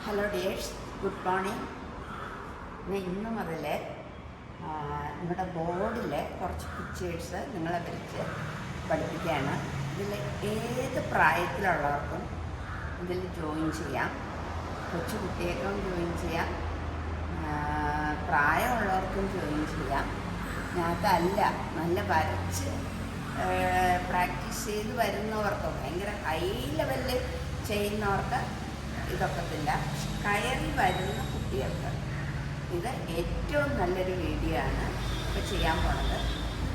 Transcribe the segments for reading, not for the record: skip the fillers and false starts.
Hello dears, good morning. ഞാൻ ഇന്ന് മുതൽ നിങ്ങളുടെ ബോർഡിൽ കുറച്ച് പിക്ചേഴ്സ് നിങ്ങളെ വരച്ച് പഠിപ്പിക്കുകയാണ്. ഇതിൽ ഏത് പ്രായത്തിലുള്ളവർക്കും ഇതിൽ ജോയിൻ ചെയ്യാം. കൊച്ചു കുട്ടികൾക്കും ജോയിൻ ചെയ്യാം, പ്രായമുള്ളവർക്കും ജോയിൻ ചെയ്യാം. അതല്ല, നല്ല വരച്ച് പ്രാക്ടീസ് ചെയ്ത് വരുന്നവർക്ക്, ഭയങ്കര ഹൈ ലെവലിൽ ചെയ്യുന്നവർക്ക് ഇതൊക്കത്തില്ല. കയറി വരുന്ന കുട്ടികൾക്ക് ഇത് ഏറ്റവും നല്ലൊരു വീഡിയോ ആണ് ഇപ്പോൾ ചെയ്യാൻ പോണത്.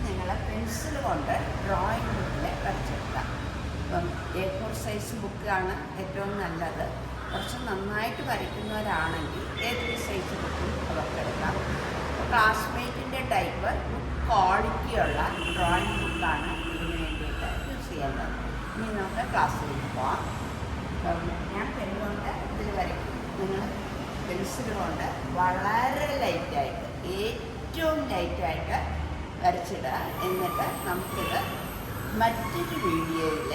നിങ്ങൾ പെൻസിൽ കൊണ്ട് ഡ്രോയിങ് ബുക്കിൽ വരച്ചെടുക്കാം. ഇപ്പം A4 സൈസ് ബുക്കാണ് ഏറ്റവും നല്ലത്. കുറച്ച് നന്നായിട്ട് വരയ്ക്കുന്നവരാണെങ്കിൽ A3 സൈസ് ബുക്കും അവർക്ക് എടുക്കാം. ക്ലാസ്മേറ്റിൻ്റെ ടൈപ്പ് ക്വാളിറ്റിയുള്ള ഡ്രോയിങ് ബുക്കാണ് ഇതിന് വേണ്ടിയിട്ട് യൂസ് ചെയ്യേണ്ടത്. ഇനി നമുക്ക് ക്ലാസ്സിലേക്ക് പോകാം. ഞാൻ പെൻകൊണ്ട് ഇതിൽ വരയ്ക്കും. നിങ്ങൾ പെൻസിൽ കൊണ്ട് വളരെ ലൈറ്റായിട്ട്, ഏറ്റവും ലൈറ്റായിട്ട് വരച്ചിടുക. എന്നിട്ട് നമുക്കിത് മറ്റൊരു വീഡിയോയിൽ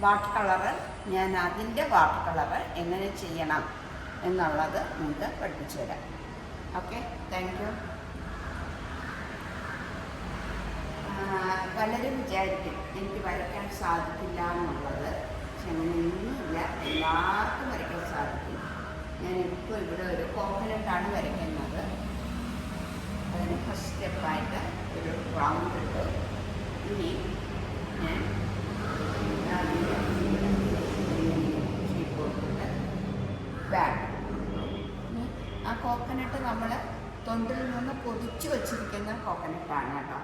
വാട്ടർ കളറ്, ഞാൻ അതിൻ്റെ വാട്ടർ കളറ് എങ്ങനെ ചെയ്യണം എന്നുള്ളത് നിങ്ങൾക്ക് പഠിപ്പിച്ചു തരാം. Okay, thank U. പലരും വിചാരിക്കും എനിക്ക് വരയ്ക്കാൻ സാധിക്കില്ല എന്നുള്ളത്. പക്ഷെ അങ്ങനെയൊന്നുമില്ല, എല്ലാവർക്കും വരയ്ക്കാൻ സാധിക്കും. ഞാനിപ്പോൾ ഇവിടെ ഒരു കോക്കനട്ടാണ് വരയ്ക്കുന്നത്. അതിന് ഫസ്റ്റ് സ്റ്റെപ്പായിട്ട് ഒരു റൗണ്ട് ഇട്ട്, ഇനി ഞാൻ ഷേപ്പ് കൊടുത്തിട്ട് ബാക്ക്. ആ കോക്കനട്ട് നമ്മൾ തൊണ്ടിൽ നിന്ന് പൊതിച്ച് വച്ചിരിക്കുന്ന കോക്കനട്ടാണ് കേട്ടോ.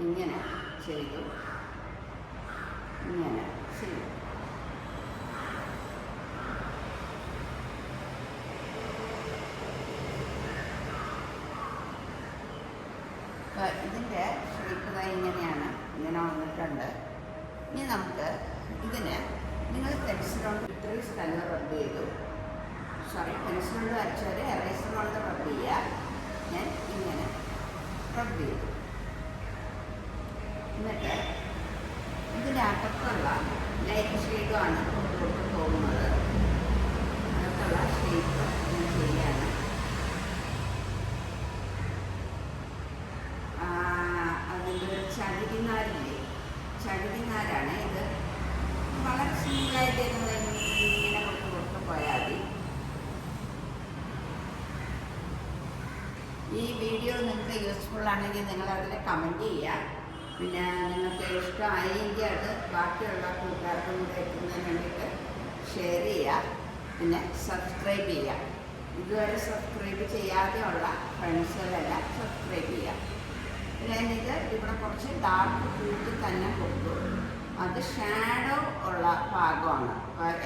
ഇങ്ങനെ ചെയ്തു, ഇങ്ങനെ ചെയ്തു. ഇതിൻ്റെ ഷേപ്പ് ഇങ്ങനെയാണ്, ഇങ്ങനെ വന്നിട്ടുണ്ട്. ഇനി നമുക്ക് ഇതിന്, നിങ്ങൾ പെൻസിലുകൊണ്ട് ഇത്രയും സ്ഥലം റബ്ബ് ചെയ്തു, പെൻസിലുകൊണ്ട് വരച്ചവർ എറേസർ കൊണ്ട് റബ്ബ് ചെയ്യുക. ഞാൻ ഇങ്ങനെ റബ്ബ് ചെയ്തു. എന്നിട്ട് ഇതിനകത്തുള്ള ലൈറ്റ് ഷെയ്ഡുമാണ് കൊടുത്ത് പോകുന്നത്. അകത്തുള്ള ഷെയ്ഡ് ഞാൻ ചെയ്യാണ്. അതിൻ്റെ ഒരു ചകിരിനാരില്ലേ, ചകിരിനാരാണ് ഇത്. വളരെ സിമ്പിളായിട്ട് ഇങ്ങനെ കൊടുത്ത് പോയാൽ മതി. ഈ വീഡിയോ നിങ്ങൾക്ക് യൂസ്ഫുൾ ആണെങ്കിൽ നിങ്ങൾ അതിൽ കമൻറ്റ് ചെയ്യുക. പിന്നെ നിങ്ങൾക്ക് ഇഷ്ടമായെങ്കിൽ അത് ബാക്കിയുള്ള കൂട്ടുകാർക്കും കൂടെ എത്തുന്നതിന് വേണ്ടിയിട്ട് ഷെയർ ചെയ്യുക. പിന്നെ സബ്സ്ക്രൈബ് ചെയ്യുക. ഇതുവരെ സബ്സ്ക്രൈബ് ചെയ്യാതെയുള്ള ഫ്രണ്ട്സുകളെല്ലാം സബ്സ്ക്രൈബ് ചെയ്യുക. ഞാനിത് ഇവിടെ കുറച്ച് ഡാർക്ക് കൂട്ടി തന്നെ കൊടുത്തു. അത് ഷാഡോ ഉള്ള ഭാഗമാണ്.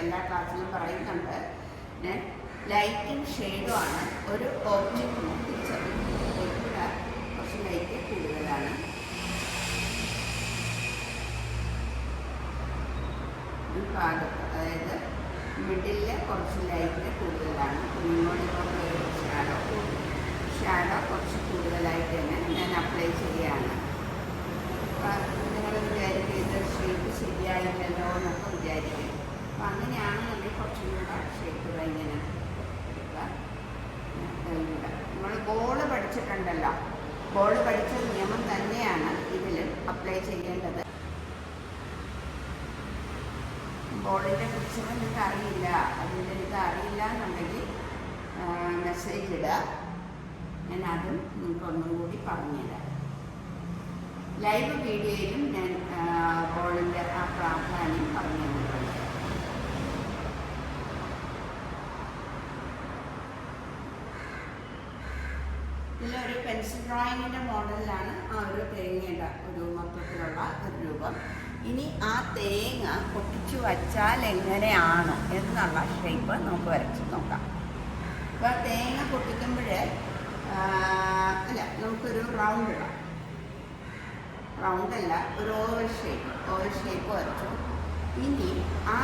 എല്ലാ ക്ലാസ്സിലും പറയുന്നുണ്ട്. ഞാൻ ലൈറ്റും ഷെയ്ഡുമാണ് ഒരു ഓബ്ജക്റ്റ് നോക്കിച്ചത്. ഇവിടെ കുറച്ച് ലൈറ്റ് കൂടുതലാണ്. ഈ ഭാഗത്ത്, അതായത് മിഡിലിൽ കുറച്ച് ലൈറ്റ് കൂടുതലാണ്. ഇങ്ങോട്ട് ഒരു ഷാഡോ കുറച്ച് കൂടുതലായിട്ട് തന്നെ ഞാൻ അപ്ലൈ ചെയ്യുകയാണ്. നിങ്ങൾ വിചാരിക്കും ഇത് ഷേപ്പ് ശരിയായില്ലല്ലോ എന്നൊക്കെ വിചാരിക്കും. അപ്പം അങ്ങനെയാണെന്നുണ്ടെങ്കിൽ കുറച്ചും കൂടെ ഷേപ്പ് ഇങ്ങനെ എടുക്കുക. നമ്മൾ ബോൾ പഠിച്ചിട്ടുണ്ടല്ലോ, ബോൾ പഠിച്ച നിയമം തന്നെയാണ് ഇതിലും അപ്ലൈ ചെയ്യേണ്ടത്. ബോളിൻ്റെ പിക്ചർ നിങ്ങൾക്ക് അറിയില്ല, അതിൻ്റെ ഇത് അറിയില്ല എന്നുണ്ടെങ്കിൽ മെസ്സേജ് ഇടുക. ഞാൻ അതും നിങ്ങൾക്ക് ഒന്നും കൂടി പറഞ്ഞുതരാം. ലൈവ് വീഡിയോയിലും ഞാൻ ബോളിൻ്റെ ആ പ്രാധാന്യം പറഞ്ഞു തന്നിട്ടുണ്ട്. ഇതിലൊരു പെൻസിൽ ഡ്രോയിങ്ങിൻ്റെ മോഡലിലാണ് ആ ഒരു തേങ്ങയുടെ ഒരു മൊത്തത്തിലുള്ള ഒരു രൂപം. ഇനി ആ തേങ്ങ പൊട്ടിച്ചു വച്ചാൽ എങ്ങനെയാണ് എന്നുള്ള ഷേപ്പ് നമുക്ക് വരച്ച് നോക്കാം. അപ്പോൾ തേങ്ങ പൊട്ടിക്കുമ്പോൾ നമുക്കൊരു റൗണ്ട് ഇടാം. റൗണ്ടല്ല, ഒരു ഓവൽ ഷേപ്പ് വരച്ചു. ഇനി ആ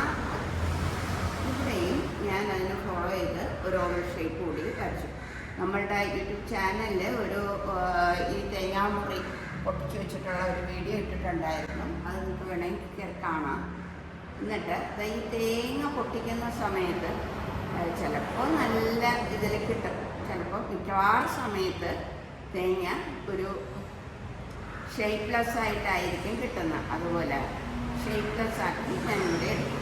ഇവിടെയും ഞാൻ അതിനെ ഫോളോ ചെയ്ത് ഒരു ഓവൽ ഷേപ്പ് കൂടി വരച്ചു. നമ്മളുടെ യൂട്യൂബ് ചാനലിൽ ഒരു ഈ തേങ്ങാമുറി പൊട്ടിച്ചു വെച്ചിട്ടുള്ള ഒരു വീഡിയോ ഇട്ടിട്ടുണ്ടായിരുന്നു. അത് നിങ്ങൾക്ക് വേണമെങ്കിൽ കാണാം. എന്നിട്ട് ഈ തേങ്ങ പൊട്ടിക്കുന്ന സമയത്ത് ചിലപ്പോൾ നല്ല ഇതിൽ കിട്ടും, ചിലപ്പോൾ മിക്കവാറും സമയത്ത് തേങ്ങ ഒരു ഷേപ്പ്ലെസ് ആയിട്ടായിരിക്കും കിട്ടുന്നത്. അതുപോലെ ഷേപ്പ്ലെസ് ആക്കി ഞാനിവിടെ എടുക്കും.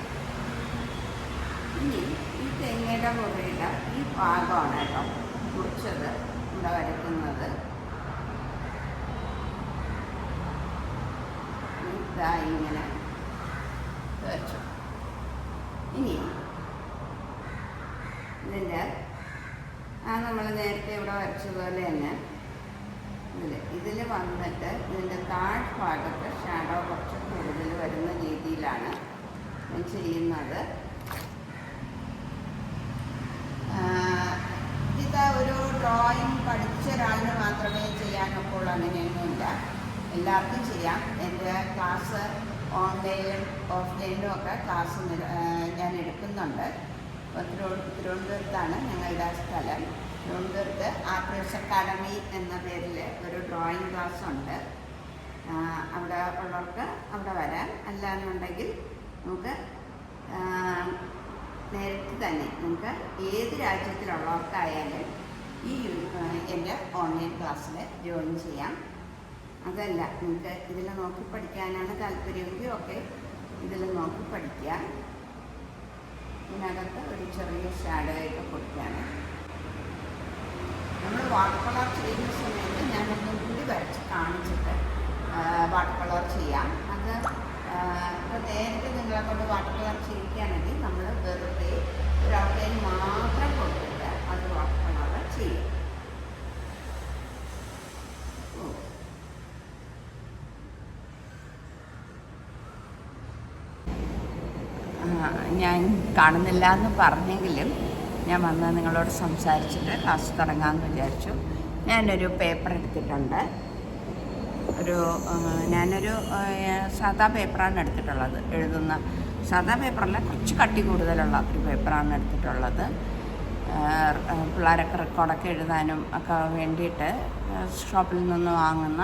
ഇനി ഈ തേങ്ങയുടെ മുറിയുടെ ഈ ഭാഗമാണ് കേട്ടോ മുറിച്ചത് ഇവിടെ വരയ്ക്കുന്നത്. ഇതാ ഇങ്ങനെ വെച്ചു. ഇനി ഇതിൻ്റെ നമ്മൾ നേരത്തെ ഇവിടെ വരച്ചതുപോലെ തന്നെ ഇതിൽ വന്നിട്ട് ഇതിൻ്റെ താഴ്ഭാഗത്ത് ഷാഡോ കുറച്ച് കൂടുതൽ വരുന്ന രീതിയിലാണ് ഞാൻ ചെയ്യുന്നത്. ഇത് ഒരു ഡ്രോയിങ് പഠിച്ച ഒരാളിന് മാത്രമേ ചെയ്യാനൊക്കുള്ളൂ, അങ്ങനെയൊന്നുമില്ല, എല്ലാവർക്കും ചെയ്യാം. എൻ്റെ ക്ലാസ് ഓൺലൈനിലും ഓഫ്ലൈനിലും ഒക്കെ ക്ലാസ് ഞാൻ എടുക്കുന്നുണ്ട്. തിരുവനന്തപുരത്താണ് ഞങ്ങളുടെ സ്ഥലം. തിരുവനന്തപുരത്ത് ആർട്ടിസ്റ്റ് അക്കാഡമി എന്ന പേരിൽ ഒരു ഡ്രോയിങ് ക്ലാസ് ഉണ്ട്. അവിടെ ഉള്ളവർക്ക് അവിടെ വരാം. അല്ലാന്നുണ്ടെങ്കിൽ നമുക്ക് നേരിട്ട് തന്നെ നമുക്ക് ഏത് രാജ്യത്തിലുള്ളവർക്കായാലും ഈ എൻ്റെ ഓൺലൈൻ ക്ലാസ്സിൽ ജോയിൻ ചെയ്യാം. അതല്ല നിങ്ങൾക്ക് ഇതിൽ നോക്കി പഠിക്കാനാണ് താല്പര്യമെങ്കിൽ ഒക്കെ ഇതിൽ നോക്കി പഠിക്കാം. ഇതിനകത്ത് ഒരു ചെറിയ ഷാഡോ ആയിട്ട് കൊടുക്കുകയാണ്. നമ്മൾ വാട്ടർ കളർ ചെയ്യുന്ന സമയത്ത് ഞാനൊന്നും കൂടി വരച്ച് കാണിച്ചിട്ട് വാട്ടർ കളർ ചെയ്യാം. അത് ഇപ്പോൾ നേരത്തെ നിങ്ങളെ കൊണ്ട് വാട്ടർ കളർ ചെയ്യിക്കുകയാണെങ്കിൽ നമ്മൾ വെറുതെ ഒരു ഔട്ട്ലൈൻ മാത്രം കൊടുത്തിട്ട് അത് വാട്ടർ കളർ ചെയ്യും. ഞാൻ കാണുന്നില്ല എന്ന് പറഞ്ഞെങ്കിലും ഞാൻ വന്ന് നിങ്ങളോട് സംസാരിച്ചിട്ട് ക്ലാസ് തുടങ്ങാമെന്ന് വിചാരിച്ചു. ഞാനൊരു പേപ്പർ എടുത്തിട്ടുണ്ട്. ഞാനൊരു സാധാ പേപ്പറാണ് എടുത്തിട്ടുള്ളത്. എഴുതുന്ന സാധാ പേപ്പറല്ല, കുറച്ച് കട്ടി കൂടുതലുള്ള ഒരു പേപ്പറാണ് എടുത്തിട്ടുള്ളത്. പിള്ളേരൊക്കെ റെക്കോർഡൊക്കെ എഴുതാനും ഒക്കെ വേണ്ടിയിട്ട് ഷോപ്പിൽ നിന്ന് വാങ്ങുന്ന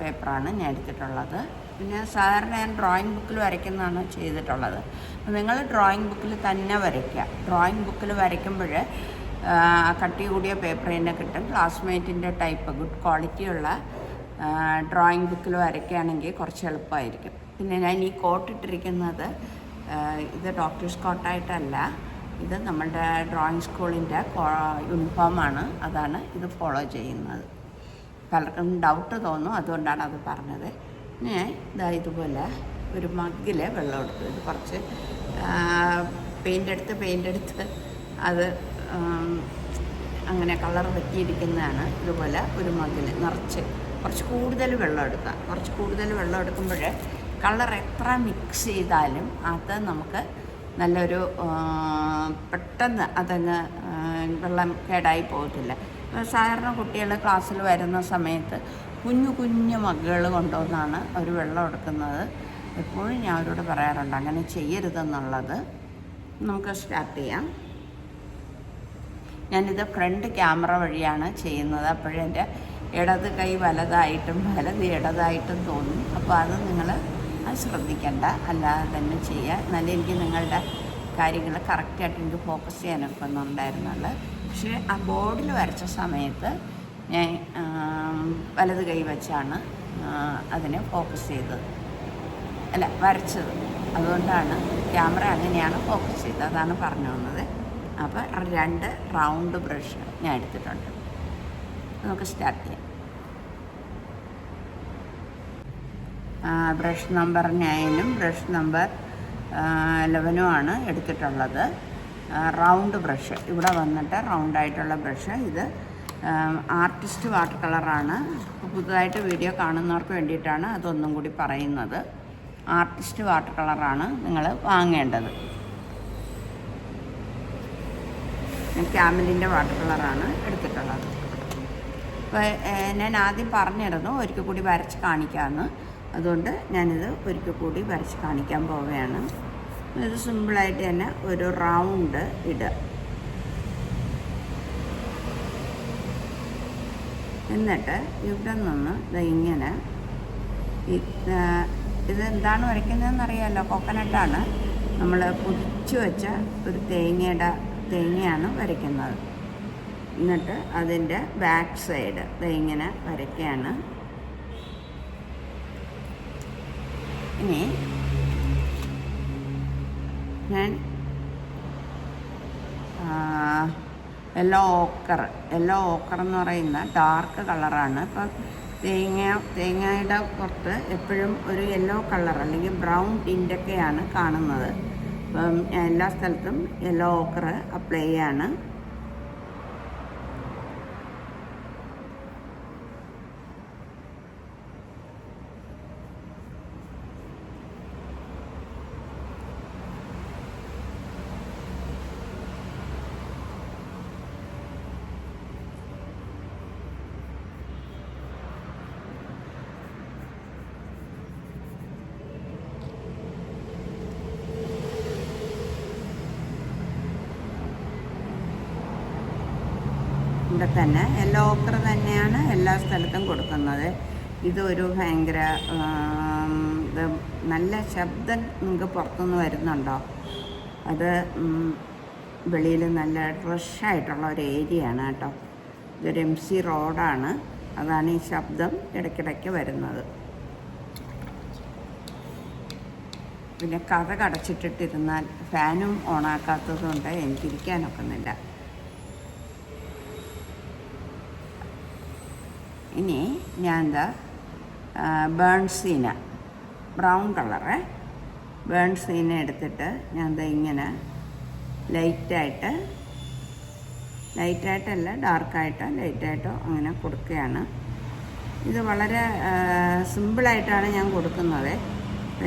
പേപ്പറാണ് ഞാൻ എടുത്തിട്ടുള്ളത്. പിന്നെ സാധാരണ ഞാൻ ഡ്രോയിങ് ബുക്കിൽ വരയ്ക്കുന്നതാണ് ചെയ്തിട്ടുള്ളത്. നിങ്ങൾ ഡ്രോയിങ് ബുക്കിൽ തന്നെ വരയ്ക്കുക. ഡ്രോയിങ് ബുക്കിൽ വരയ്ക്കുമ്പോൾ കട്ടി കൂടിയ പേപ്പർ തന്നെ കിട്ടും. ക്ലാസ്മേറ്റിൻ്റെ ടൈപ്പ് ഗുഡ് ക്വാളിറ്റിയുള്ള ഡ്രോയിങ് ബുക്കിൽ വരയ്ക്കുകയാണെങ്കിൽ കുറച്ച് എളുപ്പമായിരിക്കും. പിന്നെ ഞാൻ ഈ കോട്ട് ഇട്ടിരിക്കുന്നത് ഇത് ഡോക്ടേഴ്സ് കോട്ടായിട്ടല്ല, ഇത് നമ്മളുടെ ഡ്രോയിങ് സ്കൂളിൻ്റെ യൂണിഫോമാണ്. അതാണ് ഇത് ഫോളോ ചെയ്യുന്നത്. പലർക്കും ഡൗട്ട് തോന്നും, അതുകൊണ്ടാണ് അത് പറഞ്ഞത്. ഞാൻ ഇതാ ഇതുപോലെ ഒരു മഗ്ഗിൽ വെള്ളം എടുത്തു. ഇത് കുറച്ച് പെയിൻ്റ് എടുത്ത് അത് അങ്ങനെ കളർ പറ്റിയിരിക്കുന്നതാണ്. ഇതുപോലെ ഒരു മഗ്ഗിൽ നിറച്ച് കുറച്ച് കൂടുതൽ വെള്ളം എടുക്കുക. കുറച്ച് കൂടുതൽ വെള്ളം എടുക്കുമ്പോൾ കളർ എത്ര മിക്സ് ചെയ്താലും അത് നമുക്ക് നല്ലൊരു പെട്ടെന്ന് അതങ്ങ് വെള്ളം കേടായി പോകത്തില്ല. സാധാരണ കുട്ടികൾ ക്ലാസ്സിൽ വരുന്ന സമയത്ത് കുഞ്ഞു മഗ്ഗുകൾ കൊണ്ടുവന്നാണ് അവർ വെള്ളം എടുക്കുന്നത്. എപ്പോഴും ഞാൻ അവരോട് പറയാറുണ്ട് അങ്ങനെ ചെയ്യരുതെന്നുള്ളത്. നമുക്ക് സ്റ്റാർട്ട് ചെയ്യാം. ഞാനിത് ഫ്രണ്ട് ക്യാമറ വഴിയാണ് ചെയ്യുന്നത്. അപ്പോഴെൻ്റെ ഇടത് കൈ വലതായിട്ടും വലത് ഇടതായിട്ടും തോന്നും. അപ്പോൾ അത് നിങ്ങൾ അത് ശ്രദ്ധിക്കേണ്ട, അല്ലാതെ തന്നെ ചെയ്യുക. എന്നാലും എനിക്ക് നിങ്ങളുടെ കാര്യങ്ങൾ കറക്റ്റായിട്ട് എനിക്ക് ഫോക്കസ് ചെയ്യാനൊക്കെ ഒന്നുണ്ടായിരുന്നുള്ളൂ. പക്ഷേ ആ ബോർഡിൽ വരച്ച സമയത്ത് ഞാൻ വലത് കൈ വെച്ചാണ് അതിനെ ഫോക്കസ് ചെയ്തത്, അല്ല വരച്ചത്. അതുകൊണ്ടാണ് ക്യാമറ അങ്ങനെയാണ് ഫോക്കസ് ചെയ്തത്. അതാണ് പറഞ്ഞു വന്നത്. അപ്പോൾ 2 റൗണ്ട് ബ്രഷ് ഞാൻ എടുത്തിട്ടുണ്ട്. നമുക്ക് സ്റ്റാർട്ട് ചെയ്യാം. ബ്രഷ് നമ്പർ 9ഉം ബ്രഷ് നമ്പർ 11ഉം ആണ് എടുത്തിട്ടുള്ളത്. റൗണ്ട് ബ്രഷ് ഇവിടെ വന്നിട്ട് റൗണ്ടായിട്ടുള്ള ബ്രഷ്. ഇത് ആർട്ടിസ്റ്റ് വാട്ടർ കളറാണ്. പുതുതായിട്ട് വീഡിയോ കാണുന്നവർക്ക് വേണ്ടിയിട്ടാണ് അതൊന്നും കൂടി പറയുന്നത്. ആർട്ടിസ്റ്റ് വാട്ടർ കളറാണ് നിങ്ങൾ വാങ്ങേണ്ടത്. ക്യാമലിൻ്റെ വാട്ടർ കളറാണ് എടുത്തിട്ടുള്ളത്. അപ്പോൾ ഞാൻ ആദ്യം പറഞ്ഞിരുന്നു ഒരിക്കൽ കൂടി വരച്ച് കാണിക്കാമെന്ന്. അതുകൊണ്ട് ഞാനിത് ഒരിക്കൽ കൂടി വരച്ച് കാണിക്കാൻ പോവുകയാണ്. ഇത് സിമ്പിളായിട്ട് തന്നെ ഒരു റൗണ്ട് ഇടുക. എന്നിട്ട് ഇവിടെ നിന്ന് ഇങ്ങനെ ഇത് എന്താണ് വരയ്ക്കുന്നതെന്ന് അറിയാമല്ലോ, കോക്കനട്ടാണ്. നമ്മൾ പൊടിച്ചു വെച്ച ഒരു തേങ്ങയാണ് വരയ്ക്കുന്നത്. എന്നിട്ട് അതിൻ്റെ ബാക്ക് സൈഡ് ഇങ്ങനെ വരയ്ക്കുകയാണ്. ഇനി ഞാൻ യെല്ലോ ഓക്കർ എന്ന് പറയുന്ന ഡാർക്ക് കളറാണ്. ഇപ്പം തേങ്ങയുടെ പുറത്ത് എപ്പോഴും ഒരു യെല്ലോ കളർ അല്ലെങ്കിൽ ബ്രൗൺ ടിൻ്റൊക്കെയാണ് കാണുന്നത്. അപ്പം എല്ലാ സ്ഥലത്തും യെല്ലോ ഓക്കർ അപ്ലൈ ചെയ്യാണ്. ഇവിടെ തന്നെ യെല്ലോ ഓക്കർ തന്നെയാണ് എല്ലാ സ്ഥലത്തും കൊടുക്കുന്നത്. ഇതൊരു ഭയങ്കര നല്ല ശബ്ദം നിങ്ങൾക്ക് പുറത്തുനിന്ന് വരുന്നുണ്ടോ? അത് വെളിയിൽ നല്ല ഫ്രഷായിട്ടുള്ള ഒരു ഏരിയയാണ് കേട്ടോ. ഇതൊരു MC റോഡാണ്. അതാണ് ഈ ശബ്ദം ഇടയ്ക്കിടയ്ക്ക് വരുന്നത്. പിന്നെ കതക് അടച്ചിട്ടിട്ടിരുന്നാൽ ഫാനും ഓണാക്കാത്തതുകൊണ്ട് എനിക്കിരിക്കാനൊക്കുന്നില്ല. ഇനി ഞാൻ എന്താ ബേൺസീന ബ്രൗൺ കളറ് ബേൺസീന എടുത്തിട്ട് ഞാൻ എന്താ ഇങ്ങനെ ലൈറ്റായിട്ടല്ല ലൈറ്റായിട്ടോ അങ്ങനെ കൊടുക്കുകയാണ്. ഇത് വളരെ സിമ്പിളായിട്ടാണ് ഞാൻ കൊടുക്കുന്നത്.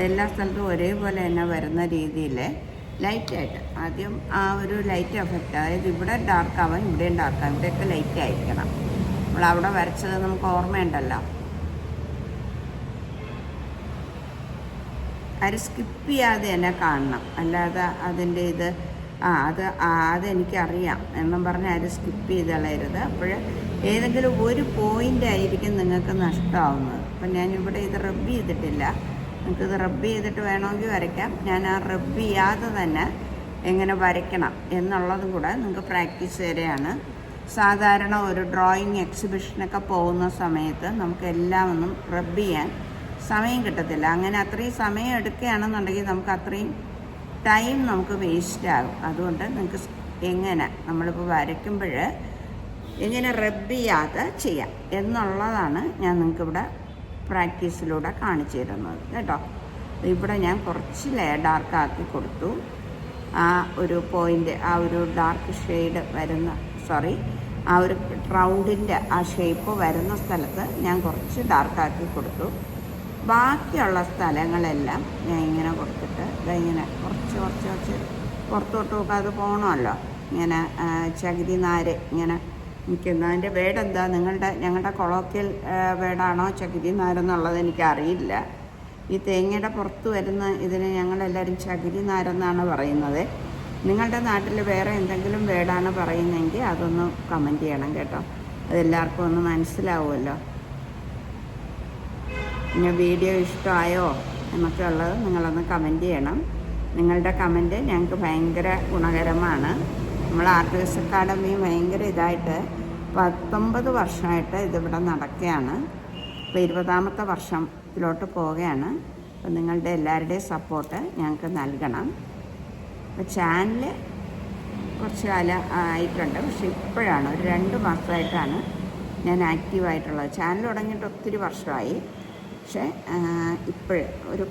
എല്ലാ സ്ഥലത്തും ഒരേപോലെ തന്നെ വരുന്ന രീതിയിൽ ലൈറ്റായിട്ട് ആദ്യം ആ ഒരു ലൈറ്റ് എഫക്റ്റ്, അതായത് ഇവിടെ ഡാർക്കാവാം ഇവിടെയും ഡാർക്കാവും, ഇവിടെയൊക്കെ ലൈറ്റ് ആയിരിക്കണം. നമ്മളവിടെ വരച്ചത് നമുക്ക് ഓർമ്മയുണ്ടല്ലോ. അത് സ്കിപ്പ് ചെയ്യാതെ തന്നെ കാണണം, അല്ലാതെ അതിൻ്റെ ഇത് അതെനിക്കറിയാം എന്നും പറഞ്ഞ് അത് സ്കിപ്പ് ചെയ്ത് കളയരുത്. അപ്പോൾ ഏതെങ്കിലും ഒരു പോയിൻ്റ് ആയിരിക്കും നിങ്ങൾക്ക് നഷ്ടമാവുന്നത്. അപ്പം ഞാനിവിടെ ഇത് റബ്ബ് ചെയ്തിട്ടില്ല. നിങ്ങൾക്കിത് റബ്ബ് ചെയ്തിട്ട് വേണമെങ്കിൽ വരയ്ക്കാം. ഞാൻ ആ റബ്ബ് ചെയ്യാതെ തന്നെ എങ്ങനെ വരയ്ക്കണം എന്നുള്ളതും കൂടെ നിങ്ങൾക്ക് പ്രാക്ടീസ് തരെയാണ്. സാധാരണ ഒരു ഡ്രോയിങ് എക്സിബിഷനൊക്കെ പോകുന്ന സമയത്ത് നമുക്കെല്ലാം ഒന്നും റബ്ബ് ചെയ്യാൻ സമയം കിട്ടത്തില്ല. അങ്ങനെ അത്രയും സമയം എടുക്കുകയാണെന്നുണ്ടെങ്കിൽ നമുക്ക് അത്രയും ടൈം നമുക്ക് വേസ്റ്റ് ആകും. അതുകൊണ്ട് നിങ്ങൾക്ക് എങ്ങനെ നമ്മളിപ്പോൾ വരയ്ക്കുമ്പോൾ എങ്ങനെ റബ്ബ് ചെയ്യാതെ ചെയ്യാം എന്നുള്ളതാണ് ഞാൻ നിങ്ങൾക്കിവിടെ പ്രാക്ടീസിലൂടെ കാണിച്ചു തരുന്നത് കേട്ടോ. ഇവിടെ ഞാൻ കുറച്ച് ഡാർക്കാക്കി കൊടുത്തു. ആ ഒരു പോയിൻ്റ്, ആ ഒരു ഡാർക്ക് ഷെയ്ഡ് വരുന്ന ആ ഒരു റൗണ്ടിൻ്റെ ആ ഷേപ്പ് വരുന്ന സ്ഥലത്ത് ഞാൻ കുറച്ച് ഡാർക്കാക്കി കൊടുത്തു. ബാക്കിയുള്ള സ്ഥലങ്ങളെല്ലാം ഞാൻ ഇങ്ങനെ കൊടുത്തിട്ട് ഇങ്ങനെ കുറച്ച് പുറത്തോട്ട് നോക്കാതെ പോകണമല്ലോ. ഇങ്ങനെ ചകിരി നാര് ഇങ്ങനെ നിൽക്കുന്ന അതിൻ്റെ വേർഡ് എന്താ, ഞങ്ങളുടെ കൊളോക്കിയൽ വേർഡാണോ ചകിരി നാരെന്നുള്ളത് എനിക്കറിയില്ല. ഈ തേങ്ങയുടെ പുറത്ത് വരുന്ന ഇതിന് ഞങ്ങളെല്ലാവരും ചകിരി നാരെന്നാണ് പറയുന്നത്. നിങ്ങളുടെ നാട്ടിൽ വേറെ എന്തെങ്കിലും വേർഡാണ് പറയുന്നതെങ്കിൽ അതൊന്ന് കമൻറ്റ് ചെയ്യണം കേട്ടോ. അതെല്ലാവർക്കും ഒന്ന് മനസ്സിലാവുമല്ലോ. പിന്നെ വീഡിയോ ഇഷ്ടമായോ എന്നൊക്കെ ഉള്ളത് നിങ്ങളൊന്ന് കമൻറ്റ് ചെയ്യണം. നിങ്ങളുടെ കമൻറ്റ് ഞങ്ങൾക്ക് ഭയങ്കര ഗുണകരമാണ്. നമ്മൾ ആർട്ടിസ്റ്റ് അക്കാഡമി ഭയങ്കര ഇതായിട്ട് 19 വർഷമായിട്ട് ഇതിവിടെ നടക്കുകയാണ്. ഇപ്പോൾ 20ാമത്തെ വർഷത്തിലോട്ട് പോവുകയാണ്. അപ്പോൾ നിങ്ങളുടെ എല്ലാവരുടെയും സപ്പോർട്ട് ഞങ്ങൾക്ക് നൽകണം. അപ്പോൾ ചാനൽ കുറച്ച് കാലം ആയിട്ടുണ്ട്, പക്ഷേ ഇപ്പോഴാണ് ഒരു 2 മാസമായിട്ടാണ് ഞാൻ ആക്റ്റീവായിട്ടുള്ളത്. ചാനൽ തുടങ്ങിയിട്ട് ഒത്തിരി വർഷമായി, പക്ഷേ ഒരു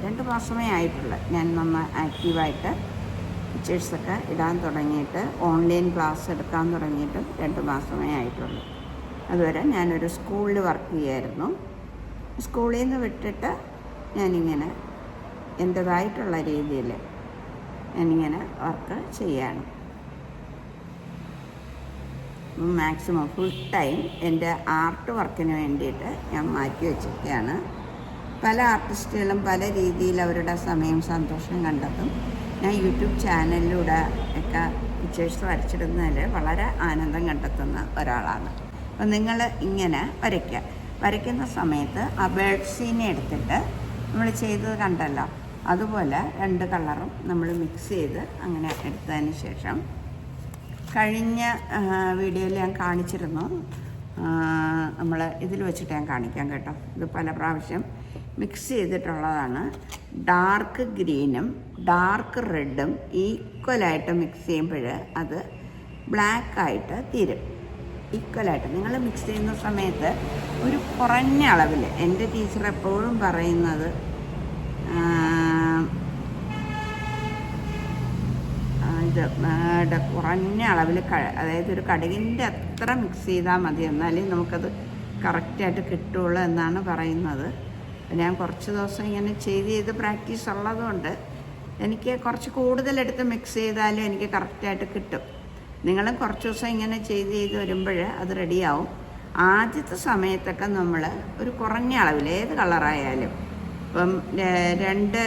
2 മാസമേ ആയിട്ടുള്ളൂ ഞാൻ നന്നായി ആക്റ്റീവായിട്ട് പിക്ചേഴ്സൊക്കെ ഇടാൻ തുടങ്ങിയിട്ട്. ഓൺലൈൻ ക്ലാസ് എടുക്കാൻ തുടങ്ങിയിട്ട് 2 മാസമേ ആയിട്ടുള്ളൂ. അതുവരെ ഞാനൊരു സ്കൂളിൽ വർക്ക് ചെയ്യായിരുന്നു. സ്കൂളിൽ നിന്ന് വിട്ടിട്ട് ഞാനിങ്ങനെ എൻ്റേതായിട്ടുള്ള രീതിയിൽ ഞാനിങ്ങനെ വർക്ക് ചെയ്യാണ്. മാക്സിമം ഫുൾ ടൈം എൻ്റെ ആർട്ട് വർക്കിന് വേണ്ടിയിട്ട് ഞാൻ മാറ്റി വെച്ചിരിക്കുകയാണ്. പല ആർട്ടിസ്റ്റുകളും പല രീതിയിൽ അവരുടെ സമയം സന്തോഷം കണ്ടെത്തും. ഞാൻ യൂട്യൂബ് ചാനലിലൂടെ ഒക്കെ പിക്ചേഴ്സ് വരച്ചിടുന്നതിൽ വളരെ ആനന്ദം കണ്ടെത്തുന്ന ഒരാളാണ്. അപ്പം നിങ്ങൾ ഇങ്ങനെ വരയ്ക്കുന്ന സമയത്ത് ആ ബേർഡ് സീനെ എടുത്തിട്ട് നമ്മൾ ചെയ്തത് കണ്ടല്ലോ. അതുപോലെ 2 കളറും നമ്മൾ മിക്സ് ചെയ്ത് അങ്ങനെ എടുത്തതിന് ശേഷം കഴിഞ്ഞ വീഡിയോയിൽ ഞാൻ കാണിച്ചിരുന്നു. നമ്മൾ ഇതിൽ വെച്ചിട്ട് ഞാൻ കാണിക്കാം കേട്ടോ. ഇത് പല പ്രാവശ്യം മിക്സ് ചെയ്തിട്ടുള്ളതാണ്. ഡാർക്ക് ഗ്രീനും ഡാർക്ക് റെഡും ഈക്വലായിട്ട് മിക്സ് ചെയ്യുമ്പോൾ അത് ബ്ലാക്കായിട്ട് തീരും. ഈക്വലായിട്ട് നിങ്ങൾ മിക്സ് ചെയ്യുന്ന സമയത്ത് ഒരു കുറഞ്ഞ അളവിൽ, എൻ്റെ ടീച്ചർ എപ്പോഴും പറയുന്നത് ഇത് കുറഞ്ഞ അളവിൽ, അതായത് ഒരു കടുകിൻ്റെ അത്ര മിക്സ് ചെയ്താൽ മതി, എന്നാലേ നമുക്കത് കറക്റ്റായിട്ട് കിട്ടുള്ളൂ എന്നാണ് പറയുന്നത്. ഞാൻ കുറച്ച് ദിവസം ഇങ്ങനെ ചെയ്ത് പ്രാക്ടീസ് ഉള്ളതുകൊണ്ട് എനിക്ക് കുറച്ച് കൂടുതലെടുത്ത് മിക്സ് ചെയ്താലും എനിക്ക് കറക്റ്റായിട്ട് കിട്ടും. നിങ്ങളും കുറച്ച് ദിവസം ഇങ്ങനെ ചെയ്ത് വരുമ്പോൾ അത് റെഡിയാവും. ആദ്യത്തെ സമയത്തൊക്കെ നമ്മൾ ഒരു കുറഞ്ഞ അളവിൽ, ഏത് കളറായാലും, ഇപ്പം 2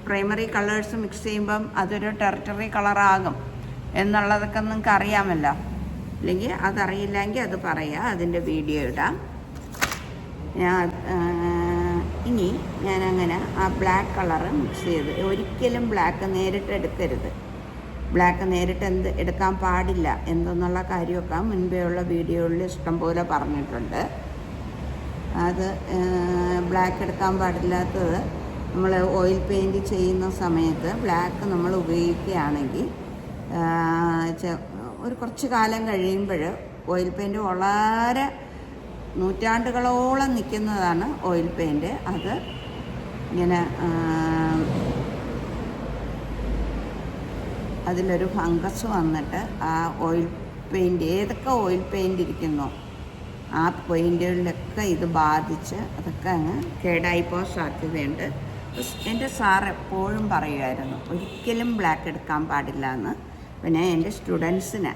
പ്രൈമറി കളേഴ്സ് മിക്സ് ചെയ്യുമ്പം അതൊരു ടെറിട്ടറി കളറാകും എന്നുള്ളതൊക്കെ നിങ്ങൾക്ക് അറിയാമല്ലോ. അല്ലെങ്കിൽ അതറിയില്ലെങ്കിൽ അത് പറയാം, അതിൻ്റെ വീഡിയോ ഇടാം. ഇനി ഞാനങ്ങനെ ആ ബ്ലാക്ക് കളറ് മിക്സ് ചെയ്ത്, ഒരിക്കലും ബ്ലാക്ക് നേരിട്ട് എടുക്കരുത്. ബ്ലാക്ക് നേരിട്ട് എടുക്കാൻ പാടില്ല എന്തെന്നുള്ള കാര്യമൊക്കെ മുൻപേ ഉള്ള വീഡിയോകളിൽ ഇഷ്ടംപോലെ പറഞ്ഞിട്ടുണ്ട്. അത് ബ്ലാക്ക് എടുക്കാൻ പാടില്ലാത്തത്, നമ്മൾ ഓയിൽ പെയിൻറ്റ് ചെയ്യുന്ന സമയത്ത് ബ്ലാക്ക് നമ്മൾ ഉപയോഗിക്കുകയാണെങ്കിൽ ഒരു കുറച്ച് കാലം കഴിയുമ്പോൾ ഓയിൽ പെയിൻറ്റ് വളരെ നൂറ്റാണ്ടുകളോളം നിൽക്കുന്നതാണ് ഓയിൽ പെയിൻറ്റ്. അത് ഇങ്ങനെ അതിലൊരു ഫംഗസ് വന്നിട്ട് ആ ഓയിൽ പെയിൻറ്റ്, ഏതൊക്കെ ഓയിൽ പെയിൻറ്റ് ഇരിക്കുന്നോ ആ പെയിൻറ്റുകളിലൊക്കെ ഇത് ബാധിച്ച് അതൊക്കെ അങ്ങ് കേടായിപ്പോകാൻ സാധ്യതയുണ്ട്. എൻ്റെ സാർ എപ്പോഴും പറയുമായിരുന്നു ഒരിക്കലും ബ്ലാക്ക് എടുക്കാൻ പാടില്ല എന്ന്. പിന്നെ എൻ്റെ സ്റ്റുഡൻസിന്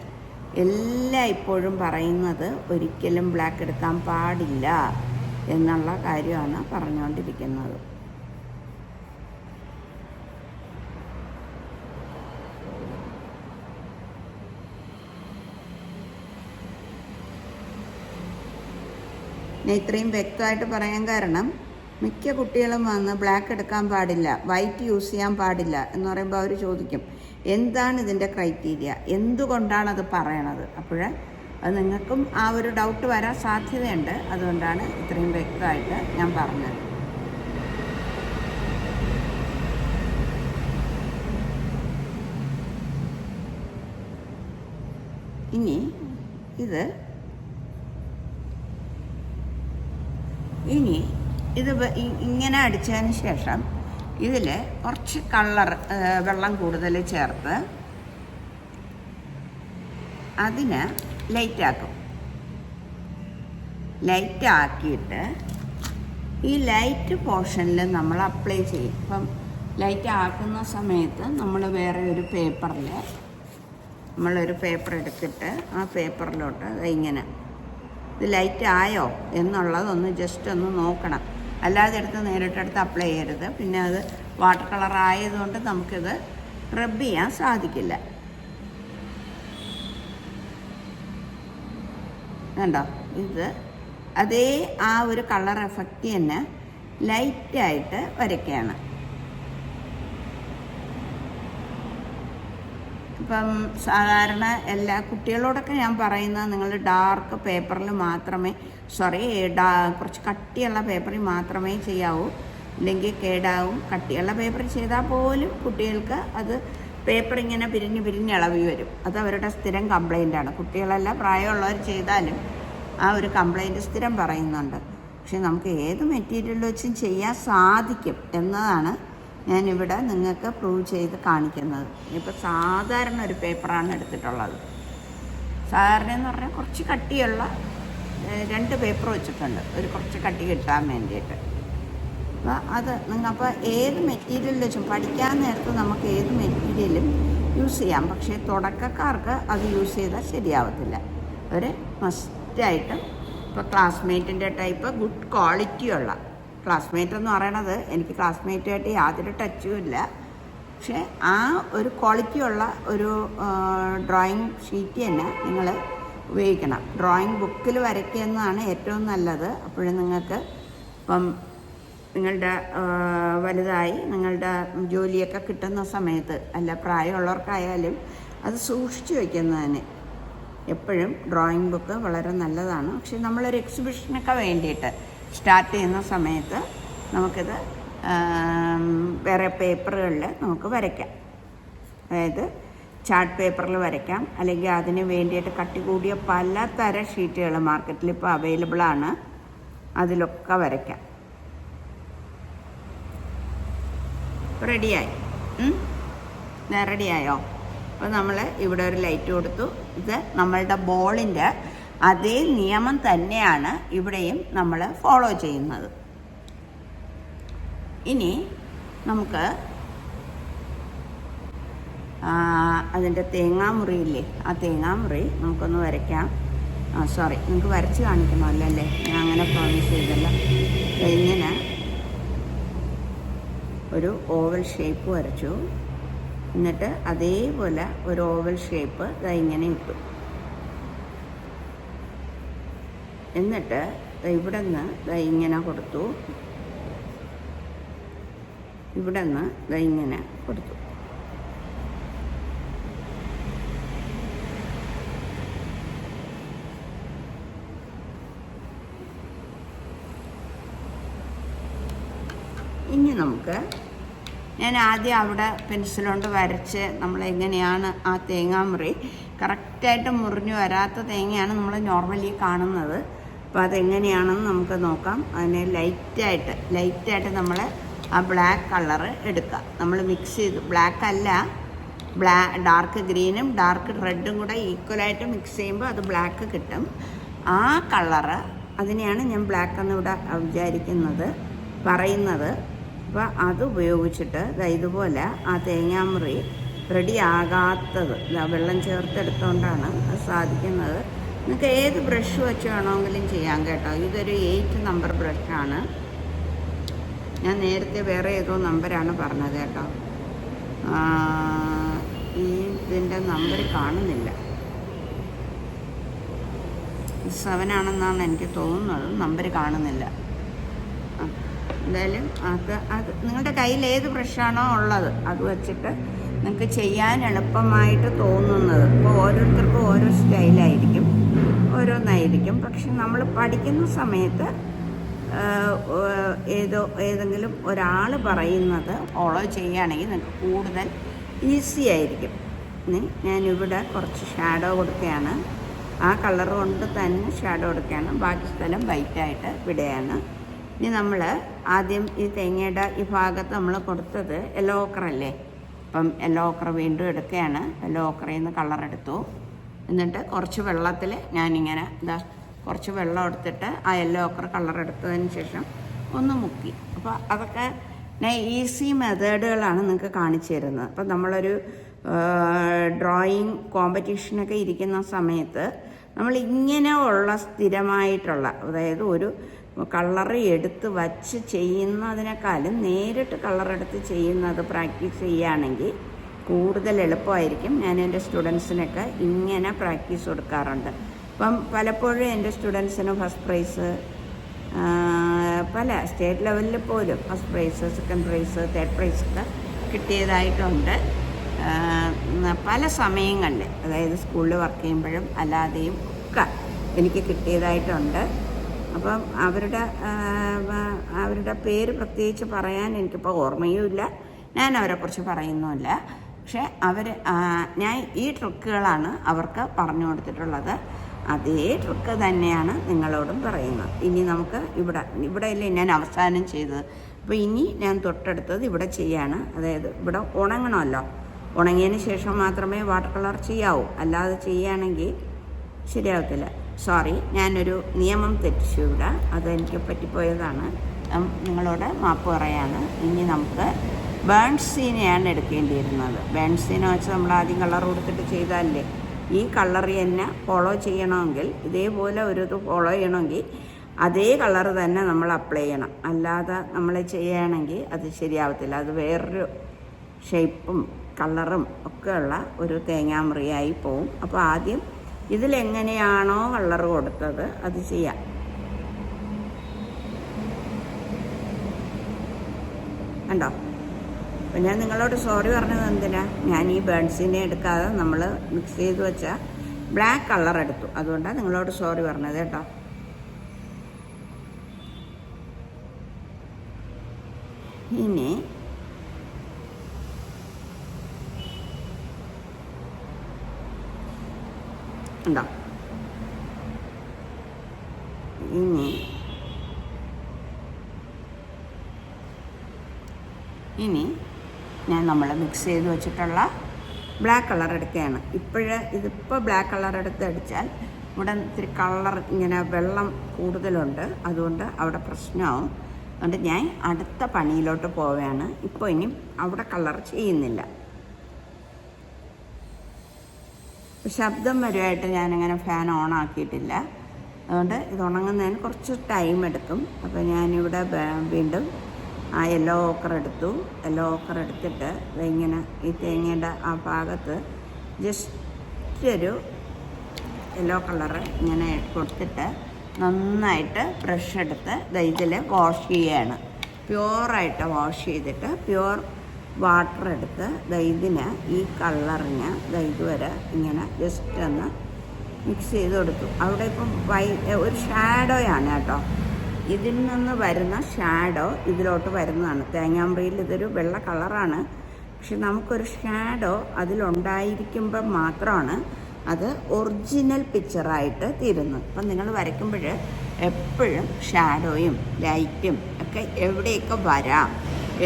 എല്ലാം ഇപ്പോഴും പറയുന്നത് ഒരിക്കലും ബ്ലാക്ക് എടുക്കാൻ പാടില്ല എന്നുള്ള കാര്യമാണ് പറഞ്ഞുകൊണ്ടിരിക്കുന്നത്. ഞാൻ ഇത്രയും വ്യക്തമായിട്ട് പറയാൻ കാരണം, മിക്ക കുട്ടികളും വന്ന് ബ്ലാക്ക് എടുക്കാൻ പാടില്ല, വൈറ്റ് യൂസ് ചെയ്യാൻ പാടില്ല എന്ന് പറയുമ്പോൾ അവർ ചോദിക്കും എന്താണ് ഇതിൻ്റെ ക്രൈറ്റീരിയ, എന്തുകൊണ്ടാണത് പറയണത്. അപ്പോൾ അത് നിങ്ങൾക്കും ആ ഒരു ഡൗട്ട് വരാൻ സാധ്യതയുണ്ട്. അതുകൊണ്ടാണ് ഇത്രയും വ്യക്തമായിട്ട് ഞാൻ പറഞ്ഞത്. ഇനി ഇത് ഇങ്ങനെ അടിച്ചതിന് ശേഷം ഇതിൽ കുറച്ച് വെള്ളം കൂടുതൽ ചേർത്ത് അതിനെ ലൈറ്റാക്കും. ലൈറ്റാക്കിയിട്ട് ഈ ലൈറ്റ് പോർഷനിൽ നമ്മൾ അപ്ലൈ ചെയ്യും. ഇപ്പം ലൈറ്റ് ആക്കുന്ന സമയത്ത് നമ്മൾ വേറെ ഒരു പേപ്പറിൽ, നമ്മളൊരു പേപ്പർ എടുത്തിട്ട് ആ പേപ്പറിലോട്ട് ഇങ്ങനെ ഇത് ലൈറ്റ് ആയോ എന്നുള്ളതൊന്ന് ജസ്റ്റ് ഒന്ന് നോക്കണം. അല്ലാതെ എടുത്ത് നേരിട്ടെടുത്ത് അപ്ലൈ ചെയ്യരുത്. പിന്നെ അത് വാട്ടർ കളർ ആയതുകൊണ്ട് നമുക്കിത് റബ്ബ് ചെയ്യാൻ സാധിക്കില്ല. കണ്ടോ, ഇത് അതേ ആ ഒരു കളർ എഫക്റ്റ് തന്നെ ലൈറ്റായിട്ട് വരയ്ക്കുകയാണ്. ഇപ്പം സാധാരണ എല്ലാ കുട്ടികളോടൊക്കെ ഞാൻ പറയുന്നത്, നിങ്ങൾ ഡാർക്ക് പേപ്പറിൽ മാത്രമേ, കുറച്ച് കട്ടിയുള്ള പേപ്പറിൽ മാത്രമേ ചെയ്യാവൂ, ഇല്ലെങ്കിൽ കേടാവും. കട്ടിയുള്ള പേപ്പറിൽ ചെയ്താൽ പോലും കുട്ടികൾക്ക് അത് പേപ്പർ ഇങ്ങനെ പിരിഞ്ഞ് ഇളവി വരും. അത് അവരുടെ സ്ഥിരം കംപ്ലൈൻ്റാണ്. കുട്ടികളല്ല, പ്രായമുള്ളവർ ചെയ്താലും ആ ഒരു കംപ്ലൈൻറ്റ് സ്ഥിരം പറയുന്നുണ്ട്. പക്ഷെ നമുക്ക് ഏത് മെറ്റീരിയൽ വെച്ചും ചെയ്യാൻ സാധിക്കും എന്നതാണ് ഞാനിവിടെ നിങ്ങൾക്ക് പ്രൂവ് ചെയ്ത് കാണിക്കുന്നത്. ഇപ്പോൾ സാധാരണ ഒരു പേപ്പറാണ് എടുത്തിട്ടുള്ളത്. സാധാരണ എന്ന് പറഞ്ഞാൽ കുറച്ച് കട്ടിയുള്ള 2 പേപ്പർ വെച്ചിട്ടുണ്ട്, ഒരു കുറച്ച് കട്ടി കിട്ടാൻ വേണ്ടിയിട്ട്. അപ്പോൾ അത് അപ്പോൾ ഏത് മെറ്റീരിയൽ വെച്ചും പഠിക്കാൻ നേരത്ത് നമുക്ക് ഏത് മെറ്റീരിയലും യൂസ് ചെയ്യാം. പക്ഷേ തുടക്കക്കാർക്ക് അത് യൂസ് ചെയ്താൽ ശരിയാവത്തില്ല. അവർ മസ്റ്റായിട്ടും ഇപ്പോൾ ക്ലാസ്മേറ്റിൻ്റെ ടൈപ്പ് ഗുഡ് ക്വാളിറ്റിയുള്ള, ക്ലാസ്മേറ്റ് എന്ന് പറയണത് എനിക്ക് ക്ലാസ്മേറ്റുമായിട്ട് യാതൊരു ടച്ചും ഇല്ല, പക്ഷേ ആ ഒരു ക്വാളിറ്റിയുള്ള ഒരു ഡ്രോയിങ് ഷീറ്റ് തന്നെ നിങ്ങൾ ഉപയോഗിക്കണം. ഡ്രോയിങ് ബുക്കിൽ വരയ്ക്കുന്നതാണ് ഏറ്റവും നല്ലത്. അപ്പോഴും നിങ്ങൾക്ക് ഇപ്പം നിങ്ങളുടെ വലുതായി നിങ്ങളുടെ ജോലിയൊക്കെ കിട്ടുന്ന സമയത്ത്, അല്ല പ്രായമുള്ളവർക്കായാലും അത് സൂക്ഷിച്ചു വയ്ക്കുന്നതിന് എപ്പോഴും ഡ്രോയിങ് ബുക്ക് വളരെ നല്ലതാണ്. പക്ഷെ നമ്മളൊരു എക്സിബിഷനൊക്കെ വേണ്ടിയിട്ട് സ്റ്റാർട്ട് ചെയ്യുന്ന സമയത്ത് നമുക്കിത് വേറെ പേപ്പറുകളിൽ നമുക്ക് വരയ്ക്കാം. അതായത് ചാർട്ട് പേപ്പറിൽ വരയ്ക്കാം, അല്ലെങ്കിൽ അതിന് വേണ്ടിയിട്ട് കട്ടി കൂടിയ പലതരം ഷീറ്റുകൾ മാർക്കറ്റിൽ ഇപ്പോൾ അവൈലബിളാണ്, അതിലൊക്കെ വരയ്ക്കാം. റെഡിയായി? റെഡിയായോ? അപ്പോൾ നമ്മൾ ഇവിടെ ഒരു ലൈറ്റ് കൊടുത്തു. ഇത് നമ്മളുടെ ബോളിൻ്റെ അതേ നിയമം തന്നെയാണ് ഇവിടെയും നമ്മൾ ഫോളോ ചെയ്യുന്നത്. ഇനി നമുക്ക് അതിൻ്റെ തേങ്ങാമുറിയില്ലേ, ആ തേങ്ങാമുറി നമുക്കൊന്ന് വരയ്ക്കാം. സോറി, നിങ്ങൾക്ക് വരച്ച് കാണിക്കണമല്ലോ അല്ലേ, ഞാൻ അങ്ങനെ പ്രോമിസ് ചെയ്തല്ല. ഇങ്ങനെ ഒരു ഓവൽ ഷേപ്പ് വരച്ചു. എന്നിട്ട് അതേപോലെ ഒരു ഓവൽ ഷേപ്പ് ഇങ്ങനെ ഇട്ടു. എന്നിട്ട് ഇവിടെ നിന്ന് ഇങ്ങനെ കൊടുത്തു, ഇവിടെ നിന്ന് ഇങ്ങനെ കൊടുത്തു. ഇനി നമുക്ക്, ഞാൻ ആദ്യം അവിടെ പെൻസിൽ കൊണ്ട് വരച്ച് നമ്മളെങ്ങനെയാണ് ആ തേങ്ങാമുറി കറക്റ്റായിട്ട് മുറിഞ്ഞു വരാത്ത തേങ്ങയാണ് നമ്മൾ നോർമലി കാണുന്നത്. അപ്പോൾ അതെങ്ങനെയാണെന്ന് നമുക്ക് നോക്കാം. അതിനെ ലൈറ്റായിട്ട് നമ്മൾ ആ ബ്ലാക്ക് കളറ് എടുക്കുക. നമ്മൾ മിക്സ് ചെയ്ത്, ബ്ലാക്ക് അല്ല, ഡാർക്ക് ഗ്രീനും ഡാർക്ക് റെഡും കൂടെ ഈക്വലായിട്ട് മിക്സ് ചെയ്യുമ്പോൾ അത് ബ്ലാക്ക് കിട്ടും. ആ കളറ്, അതിനെയാണ് ഞാൻ ബ്ലാക്ക് എന്ന് ഇവിടെ പറയുന്നത്. അപ്പോൾ അത് ഉപയോഗിച്ചിട്ട് ഇതുപോലെ ആ തേങ്ങാമുറി റെഡി ആകാത്തത് വെള്ളം ചേർത്തെടുത്തുകൊണ്ടാണ് അത് സാധിക്കുന്നത്. നിങ്ങൾക്ക് ഏത് ബ്രഷ് വെച്ച് വേണമെങ്കിലും ചെയ്യാം കേട്ടോ. ഇതൊരു 8 നമ്പർ ബ്രഷാണ്. ഞാൻ നേരത്തെ വേറെ ഏതോ നമ്പരാണ് പറഞ്ഞത് കേട്ടോ. ഇതിൻ്റെ നമ്പർ കാണുന്നില്ല. 7 ആണെന്നാണ് എനിക്ക് തോന്നുന്നത്, നമ്പർ കാണുന്നില്ല. എന്തായാലും അത് നിങ്ങളുടെ കയ്യിൽ ഏത് ബ്രഷാണോ ഉള്ളത് അത് വെച്ചിട്ട് നിങ്ങൾക്ക് ചെയ്യാൻ എളുപ്പമായിട്ട് തോന്നുന്നത്. ഇപ്പോൾ ഓരോരുത്തർക്കും ഓരോ സ്റ്റൈലായിരിക്കും, ഓരോന്നായിരിക്കും. പക്ഷെ നമ്മൾ പഠിക്കുന്ന സമയത്ത് ഏതെങ്കിലും ഒരാൾ പറയുന്നത് ഫോളോ ചെയ്യുകയാണെങ്കിൽ നിങ്ങൾക്ക് കൂടുതൽ ഈസി ആയിരിക്കും. ഞാനിവിടെ കുറച്ച് ഷാഡോ കൊടുക്കുകയാണ്. ആ കളർ കൊണ്ട് തന്നെ ഷാഡോ കൊടുക്കുകയാണ്. ബാക്കി സ്ഥലം വൈറ്റായിട്ട് വിടുകയാണ്. ഇനി നമ്മൾ ആദ്യം ഈ തേങ്ങയുടെ ഈ ഭാഗത്ത് നമ്മൾ കൊടുത്തത് യെല്ലോ ഓക്കറല്ലേ, അപ്പം യെല്ലോ ഓക്കർ വീണ്ടും എടുക്കുകയാണ്. യെല്ലോ ഓക്കറിൽ നിന്ന് കളറെടുത്തു. എന്നിട്ട് കുറച്ച് വെള്ളത്തിൽ ഞാനിങ്ങനെ കുറച്ച് വെള്ളം എടുത്തിട്ട് ആ യെല്ലോ ഓക്കർ കളറെടുത്തതിന് ശേഷം ഒന്ന് മുക്കി. അപ്പോൾ അതൊക്കെ ഞാൻ ഈസി മെത്തേഡുകളാണ് നിങ്ങൾക്ക് കാണിച്ചു തരുന്നത്. അപ്പം നമ്മളൊരു ഡ്രോയിങ് കോമ്പറ്റീഷനൊക്കെ ഇരിക്കുന്ന സമയത്ത് നമ്മൾ ഇങ്ങനെ ഉള്ള സ്ഥിരമായിട്ടുള്ള, അതായത് ഒരു കളറ് എടുത്ത് വച്ച് ചെയ്യുന്നതിനേക്കാളും നേരിട്ട് കളറെടുത്ത് ചെയ്യുന്നത് പ്രാക്ടീസ് ചെയ്യുകയാണെങ്കിൽ കൂടുതൽ എളുപ്പമായിരിക്കും. ഞാൻ എൻ്റെ സ്റ്റുഡൻസിനൊക്കെ ഇങ്ങനെ പ്രാക്ടീസ് കൊടുക്കാറുണ്ട്. അപ്പം പലപ്പോഴും എൻ്റെ സ്റ്റുഡൻസിന് ഫസ്റ്റ് പ്രൈസ്, പല സ്റ്റേറ്റ് ലെവലിൽ പോലും first prize, second prize, third പ്രൈസൊക്കെ കിട്ടിയതായിട്ടുണ്ട്. പല സമയങ്ങളിൽ, അതായത് സ്കൂളിൽ വർക്ക് ചെയ്യുമ്പോഴും അല്ലാതെയും ഒക്കെ എനിക്ക് കിട്ടിയതായിട്ടുണ്ട്. അപ്പം അവരുടെ പേര് പ്രത്യേകിച്ച് പറയാൻ എനിക്കിപ്പോൾ ഓർമ്മയുമില്ല, ഞാൻ അവരെക്കുറിച്ച് പറയുന്നുമില്ല. പക്ഷേ ഞാൻ ഈ ട്രിക്കുകളാണ് അവർക്ക് പറഞ്ഞു കൊടുത്തിട്ടുള്ളത്. അതേ ട്രിക്ക് തന്നെയാണ് നിങ്ങളോടും പറയുന്നത്. ഇനി നമുക്ക് ഇവിടെയല്ലേ ഞാൻ അവസാനം ചെയ്തത്. അപ്പോൾ ഇനി ഞാൻ തൊട്ടടുത്തത് ഇവിടെ ചെയ്യാണ്. അതായത് ഇവിടെ ഉണങ്ങണമല്ലോ, ഉണങ്ങിയതിന് ശേഷം മാത്രമേ വാട്ടർ കളർ ചെയ്യാവൂ, അല്ലാതെ ചെയ്യുകയാണെങ്കിൽ ശരിയാവത്തില്ല. സോറി, ഞാനൊരു നിയമം തെറ്റിച്ചു ഇവിടെ, അതെനിക്ക് പറ്റിപ്പോയതാണ്. നിങ്ങളോട് മാപ്പ് പറയാണ്. ഇനി നമുക്ക് ബേൺ സീനെയാണ് എടുക്കേണ്ടിയിരുന്നത്. ബേൺ സീന വെച്ച് നമ്മൾ ആദ്യം കളർ കൊടുത്തിട്ട് ചെയ്താലേ ഈ കളർ തന്നെ ഫോളോ ചെയ്യണമെങ്കിൽ, ഇതേപോലെ ഒരു ഇത് ഫോളോ ചെയ്യണമെങ്കിൽ അതേ കളർ തന്നെ നമ്മൾ അപ്ലൈ ചെയ്യണം. അല്ലാതെ നമ്മൾ ചെയ്യുകയാണെങ്കിൽ അത് ശരിയാവത്തില്ല. അത് വേറൊരു ഷേപ്പും കളറും ഒക്കെ ഉള്ള ഒരു തേങ്ങാമുറിയായി പോവും. അപ്പോൾ ആദ്യം ഇതിലെങ്ങനെയാണോ കളർ കൊടുത്തത് അത് ചെയ്യാം. കണ്ടോ? അപ്പം ഞാൻ നിങ്ങളോട് സോറി പറഞ്ഞത് എന്തിനാ, ഞാൻ ഈ ബേൺസിനെ എടുക്കാതെ നമ്മൾ മിക്സ് ചെയ്ത് വെച്ച ബ്ലാക്ക് കളർ എടുത്തു, അതുകൊണ്ടാണ് നിങ്ങളോട് സോറി പറഞ്ഞത് കേട്ടോ. ഇനി ഉണ്ടോ, ഇനി ഞാൻ നമ്മൾ മിക്സ് ചെയ്ത് വെച്ചിട്ടുള്ള ബ്ലാക്ക് കളർ എടുക്കുകയാണ്. ഇതിപ്പോൾ ബ്ലാക്ക് കളർ എടുത്ത് അടിച്ചാൽ ഇവിടെ ഇത്തിരി കളർ ഇങ്ങനെ വെള്ളം കൂടുതലുണ്ട്, അതുകൊണ്ട് അവിടെ പ്രശ്നമാവും. അതുകൊണ്ട് ഞാൻ അടുത്ത പണിയിലോട്ട് പോവുകയാണ്. ഇപ്പോൾ ഇനി അവിടെ കളർ ചെയ്യുന്നില്ല. ശബ്ദം വരുമായിട്ട് ഞാനങ്ങനെ ഫാൻ ഓൺ ആക്കിയിട്ടില്ല, അതുകൊണ്ട് ഇത് ഉണങ്ങുന്നതിന് കുറച്ച് ടൈം എടുക്കും. അപ്പോൾ ഞാനിവിടെ വീണ്ടും ആ യെല്ലോ ഓക്കർ എടുത്തു. യെല്ലോ ഓക്കർ എടുത്തിട്ട് ഇങ്ങനെ ഈ തേങ്ങയുടെ ആ ഭാഗത്ത് ജസ്റ്റ് ഒരു യെല്ലോ കളറ് ഇങ്ങനെ കൊടുത്തിട്ട് നന്നായിട്ട് ബ്രഷ് എടുത്ത് ഇതിൽ വാഷ് ചെയ്യുകയാണ്. പ്യുവറായിട്ട് വാഷ് ചെയ്തിട്ട് പ്യുവർ വാട്ടർ എടുത്ത് ഇതിന് ഈ കളറിന് ഇതുവരെ ഇങ്ങനെ ജസ്റ്റ് ഒന്ന് മിക്സ് ചെയ്ത് കൊടുത്തു. അവിടെ ഇപ്പം ഒരു ഷാഡോയാണ് കേട്ടോ, ഇതിൽ നിന്ന് വരുന്ന ഷാഡോ ഇതിലോട്ട് വരുന്നതാണ്. തേങ്ങാമ്പറിയിൽ ഇതൊരു വെള്ള കളറാണ്, പക്ഷെ നമുക്കൊരു ഷാഡോ അതിലുണ്ടായിരിക്കുമ്പോൾ മാത്രമാണ് അത് ഒറിജിനൽ പിക്ചറായിട്ട് തീരുന്നത്. അപ്പം നിങ്ങൾ വരയ്ക്കുമ്പോൾ എപ്പോഴും ഷാഡോയും ലൈറ്റും ഒക്കെ എവിടെയൊക്കെ വരാം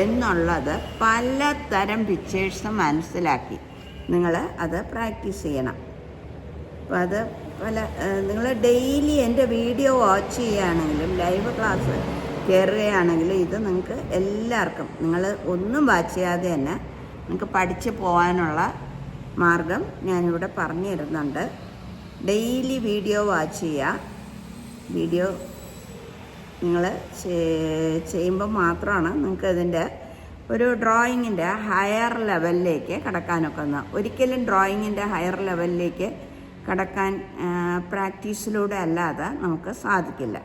എന്നുള്ളത് പലതരം പിക്ചേഴ്സ് മനസ്സിലാക്കി നിങ്ങൾ അത് പ്രാക്ടീസ് ചെയ്യണം. അപ്പോൾ അത് നിങ്ങൾ ഡെയിലി എൻ്റെ വീഡിയോ വാച്ച് ചെയ്യുകയാണെങ്കിലും ലൈവ് ക്ലാസ് കയറുകയാണെങ്കിലും ഇത് നിങ്ങൾക്ക് എല്ലാവർക്കും നിങ്ങൾ ഒന്നും വാച്ച് ചെയ്യാതെ തന്നെ നിങ്ങൾക്ക് പഠിച്ച് പോകാനുള്ള മാർഗം ഞാനിവിടെ പറഞ്ഞു തരുന്നുണ്ട്. ഡെയിലി വീഡിയോ വാച്ച് ചെയ്യുക. വീഡിയോ നിങ്ങൾ ചെയ്യുമ്പോൾ മാത്രമാണ് നിങ്ങൾക്ക് ഇതിൻ്റെ ഒരു ഡ്രോയിങ്ങിൻ്റെ ഹയർ ലെവലിലേക്ക് കടക്കാനൊക്കെ ഒന്ന്. ഒരിക്കലും ഡ്രോയിങ്ങിൻ്റെ ഹയർ ലെവലിലേക്ക് കടക്കാൻ പ്രാക്ടീസിലൂടെ അല്ലാതെ നമുക്ക് സാധിക്കില്ല.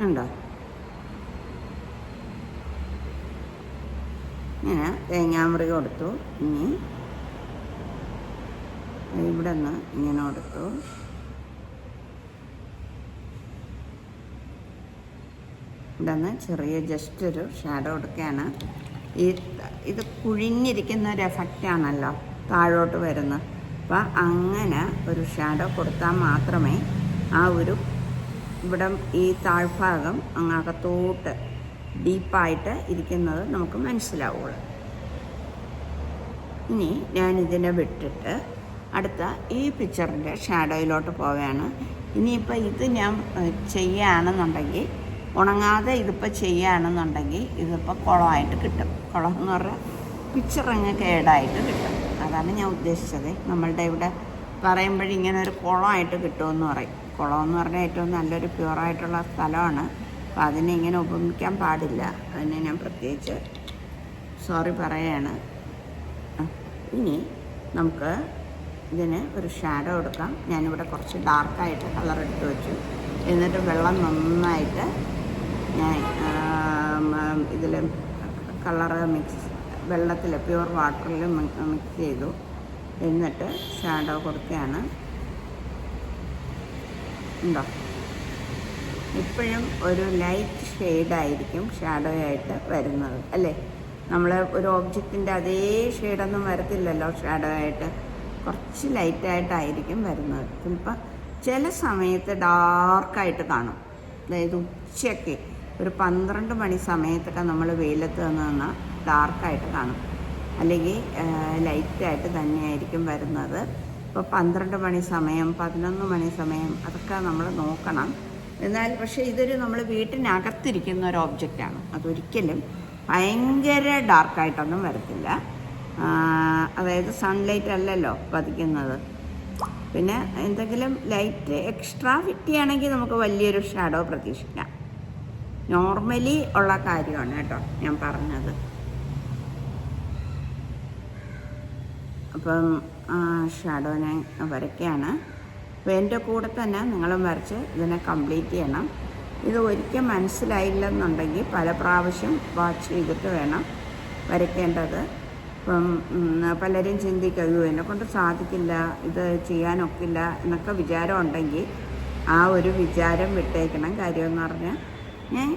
ഉണ്ടോ? ഇങ്ങനെ തേങ്ങാമുറി കൊടുത്തു. ഇനി ഇവിടെ നിന്ന് ഇങ്ങനെ കൊടുത്തു. ഇവിടെ നിന്ന് ചെറിയ ജസ്റ്റ് ഒരു ഷാഡോ കൊടുക്കുകയാണ്. ഇത് കുഴിഞ്ഞിരിക്കുന്ന ഒരു എഫക്റ്റാണല്ലോ താഴോട്ട് വരുന്നത്. അപ്പം അങ്ങനെ ഒരു ഷാഡോ കൊടുത്താൽ മാത്രമേ ആ ഒരു ഇവിടെ ഈ താഴ്ഭാഗം അങ്ങകത്തോട്ട് ഡീപ്പായിട്ട് ഇരിക്കുന്നത് നമുക്ക് മനസ്സിലാവുള്ളൂ. ഇനി ഞാനിതിനെ വിട്ടിട്ട് അടുത്ത ഈ പിക്ചറിൻ്റെ ഷാഡോയിലോട്ട് പോവുകയാണ്. ഇനിയിപ്പോൾ ഇത് ഞാൻ ചെയ്യുകയാണെന്നുണ്ടെങ്കിൽ, ഉണങ്ങാതെ ഇതിപ്പോൾ ചെയ്യുകയാണെന്നുണ്ടെങ്കിൽ ഇതിപ്പോൾ കുളമായിട്ട് കിട്ടും. കുളം എന്ന് പറഞ്ഞാൽ പിക്ചർ അങ്ങ് കേടായിട്ട് കിട്ടും. അതാണ് ഞാൻ ഉദ്ദേശിച്ചത്. നമ്മളുടെ ഇവിടെ പറയുമ്പോഴിങ്ങനെ ഒരു കുളമായിട്ട് കിട്ടുമെന്ന് പറയും. കുളമെന്ന് പറഞ്ഞാൽ ഏറ്റവും നല്ലൊരു പ്യുവറായിട്ടുള്ള സ്ഥലമാണ്. അപ്പോൾ അതിനെ ഇങ്ങനെ ഉപമിക്കാൻ പാടില്ല. അതിനെ ഞാൻ പ്രത്യേകിച്ച് സോറി പറയുകയാണ്. ഇനി നമുക്ക് ഇതിന് ഒരു ഷാഡോ എടുക്കാം. ഞാനിവിടെ കുറച്ച് ഡാർക്കായിട്ട് കളർ എടുത്ത് വെച്ചു. എന്നിട്ട് വെള്ളം നന്നായിട്ട് ഞാൻ ഇതിൽ കളറ് വെള്ളത്തിൽ പ്യുവർ വാട്ടറിൽ മിക്സ് ചെയ്തു. എന്നിട്ട് ഷാഡോ കൊടുക്കുകയാണ്. ഉണ്ടോ? ഇപ്പോഴും ഒരു ലൈറ്റ് ഷെയ്ഡായിരിക്കും ഷാഡോ ആയിട്ട് വരുന്നത്, അല്ലേ? നമ്മൾ ഒരു ഓബ്ജക്റ്റിൻ്റെ അതേ ഷെയ്ഡൊന്നും വരത്തില്ലല്ലോ ഷാഡോ ആയിട്ട്. കുറച്ച് ലൈറ്റായിട്ടായിരിക്കും വരുന്നത്. ചിലപ്പോൾ ചില സമയത്ത് ഡാർക്കായിട്ട് കാണും. അതായത് ഉച്ചയ്ക്ക് ഒരു 12 മണി സമയത്തൊക്കെ നമ്മൾ വെയിലത്ത് നിന്നാൽ ഡാർക്കായിട്ട് കാണും. അല്ലെങ്കിൽ ലൈറ്റായിട്ട് തന്നെയായിരിക്കും വരുന്നത്. ഇപ്പോൾ 12 മണി സമയം, 11 മണി സമയം അതൊക്കെ നമ്മൾ നോക്കണം. എന്നാൽ പക്ഷേ ഇതൊരു നമ്മൾ വീട്ടിനകത്തിരിക്കുന്ന ഒരു ഓബ്ജക്റ്റാണ്. അതൊരിക്കലും ഭയങ്കര ഡാർക്കായിട്ടൊന്നും വരത്തില്ല. അതായത് സൺലൈറ്റ് അല്ലല്ലോ പതിക്കുന്നത്. പിന്നെ എന്തെങ്കിലും ലൈറ്റ് എക്സ്ട്രാ ഫിറ്റ് ചെയ്യുകയാണെങ്കിൽ നമുക്ക് വലിയൊരു ഷാഡോ പ്രതീക്ഷിക്കാം. നോർമലി ഉള്ള കാര്യമാണ് കേട്ടോ ഞാൻ പറഞ്ഞത്. അപ്പം ഷാഡോ ഞാൻ വരയ്ക്കുകയാണ്. അപ്പോൾ എൻ്റെ കൂടെ തന്നെ നിങ്ങളും വരച്ച് ഇതിനെ കംപ്ലീറ്റ് ചെയ്യണം. ഇത് ഒരിക്കൽ മനസ്സിലായില്ലെന്നുണ്ടെങ്കിൽ പല പ്രാവശ്യം വാച്ച് ചെയ്തിട്ട് വേണം വരയ്ക്കേണ്ടത്. ഇപ്പം പലരും ചിന്തിക്കും, അയ്യോ എന്നെക്കൊണ്ട് സാധിക്കില്ല, ഇത് ചെയ്യാനൊക്കില്ല എന്നൊക്കെ വിചാരം ഉണ്ടെങ്കിൽ ആ ഒരു വിചാരം വിട്ടേക്കണം. കാര്യമെന്ന് പറഞ്ഞാൽ ഞാൻ